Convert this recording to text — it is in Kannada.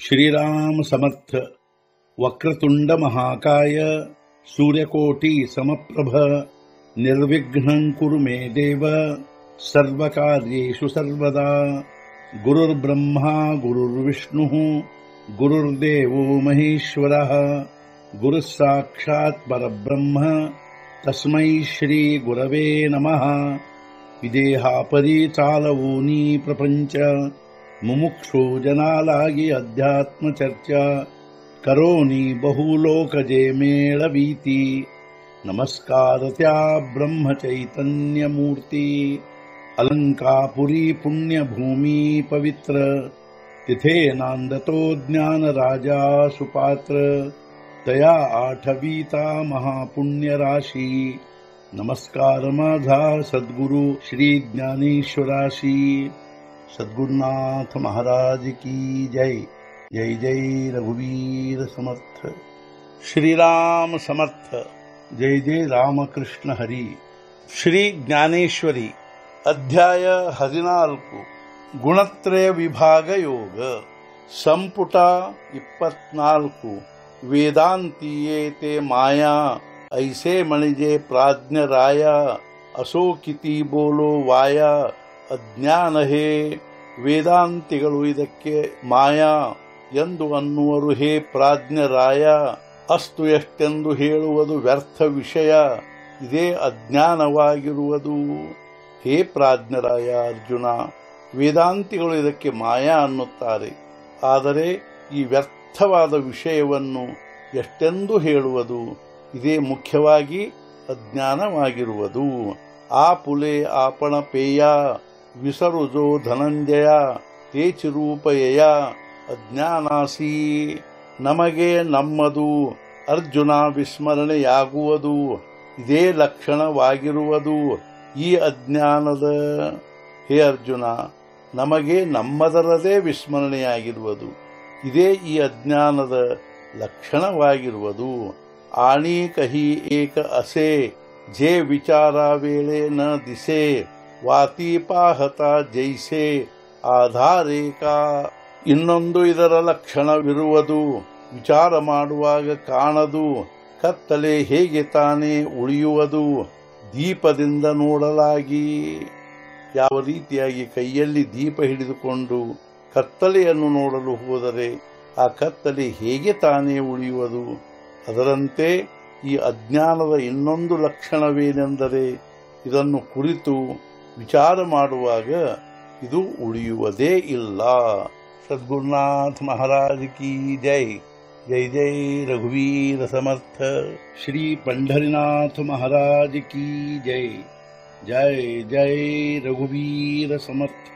श्रीराम समर्थ। वक्रतुंड महाकाय सूर्यकोटि समप्रभ निर्विघ्नं कुरु मे देव सर्वकार्येषु सर्वदा। गुरुर्ब्रह्मा गुरुर्विष्णुः गुरुर्देवो महेश्वरः गुरुः साक्षात् परब्रह्म तस्मै श्री गुरवे नमः। विदेहापरि चालवूनी प्रपंच मुमुक्षु जनालागी अध्यात्म चर्चा करोनी बहुलोकजे मेळवीती। नमस्कार त्या ब्रह्म चैतन्य मूर्ती। अलंकापुरी पुण्यभूमी पवित्र तिथे नांदतो ज्ञान राजा सुपात्र। तया आठवीता महापुण्य राशी नमस्कार माझा सद्गुरु श्री ज्ञानेश्वराशी। सद्गुरुनाथ महाराज की जय। जय जय रघुवीर समर्थ। श्रीराम समर्थ। जय जय रामकृष्ण हरी। ಶ್ರೀ ಜ್ಞಾನೇಶ್ವರಿ ಅಧ್ಯಾಯ 14 ಗುಣತ್ರಯ ವಿಭಾಗ ಯೋಗ ಸಂಪುಟ 24 ವೇದಾಂತೀಯೇತೆ ಮಾಯಾ ಐಸೆ ಮಣಿಜೆ ಪ್ರಾಜ್ಞರಾಯ ಅಸೋ ಕಿತಿ ಬೋಲೋ ವಾಯ ಅಜ್ಞಾನ ಹೇ ವೇದಾಂತಿಗಳು ಇದಕ್ಕೆ ಮಾಯಾ ಎಂದು ಅನ್ನುವರು ಹೇ ಪ್ರಾಜ್ಞರಾಯ ಅಸ್ತು ಎಷ್ಟೆಂದು ಹೇಳುವುದು ವ್ಯರ್ಥ ವಿಷಯ ಇದೇ ಅಜ್ಞಾನವಾಗಿರುವುದು ಹೇ ಪ್ರಾಜ್ಞರಾಯ ಅರ್ಜುನ ವೇದಾಂತಿಗಳು ಇದಕ್ಕೆ ಮಾಯಾ ಅನ್ನುತ್ತಾರೆ ಆದರೆ ಈ ವ್ಯರ್ಥವಾದ ವಿಷಯವನ್ನು ಎಷ್ಟೆಂದು ಹೇಳುವುದು ಇದೇ ಮುಖ್ಯವಾಗಿ ಅಜ್ಞಾನವಾಗಿರುವುದು ಆ ಪುಲೆ ಆಪಣ ಪೇಯ ವಿಸರುಜೋ ಧನಂಜಯ ತೇಚಿರೂಪಯಯ ಅಜ್ಞಾನಾಸಿ ನಮಗೆ ನಮ್ಮದು ಅರ್ಜುನ ವಿಸ್ಮರಣೆಯಾಗುವುದು ಇದೇ ಲಕ್ಷಣವಾಗಿರುವುದು ಈ ಅಜ್ಞಾನದ ಹೇ ಅರ್ಜುನ ನಮಗೆ ನಮ್ಮದರದೇ ವಿಸ್ಮರಣೆಯಾಗಿರುವುದು ಇದೇ ಈ ಅಜ್ಞಾನದ ಲಕ್ಷಣವಾಗಿರುವುದು ಆಣಿ ಕಹಿ ಏಕ ಅಸೆ ಜೇ ವಿಚಾರ ವೇಳೆ ನ ದಿಸೆ ವಾತೀಪಾಹತ ಜೈಸೆ ಆಧಾರೇಕ ಇನ್ನೊಂದು ಇದರ ಲಕ್ಷಣವಿರುವುದು ವಿಚಾರ ಮಾಡುವಾಗ ಕಾಣದು ಕತ್ತಲೆ ಹೇಗೆ ತಾನೇ ಉಳಿಯುವುದು ದೀಪದಿಂದ ನೋಡಲಾಗಿ ಯಾವ ರೀತಿಯಾಗಿ ಕೈಯಲ್ಲಿ ದೀಪ ಹಿಡಿದುಕೊಂಡು ಕತ್ತಲೆಯನ್ನು ನೋಡಲು ಹೋದರೆ ಆ ಕತ್ತಲೆ ಹೇಗೆ ತಾನೇ ಉಳಿಯುವುದು ಅದರಂತೆ ಈ ಅಜ್ಞಾನದ ಇನ್ನೊಂದು ಲಕ್ಷಣವೇನೆಂದರೆ ಇದನ್ನು ಕುರಿತು ವಿಚಾರ ಮಾಡುವಾಗ ಇದು ಉಳಿಯುವುದೇ ಇಲ್ಲ। ಸದ್ಗುರುನಾಥ ಮಹಾರಾಜ್ ಕಿ ಜೈ। जय जय रघुवीर समर्थ। श्री पंढरीनाथ महाराज की जय। जय जय रघुवीर समर्थ।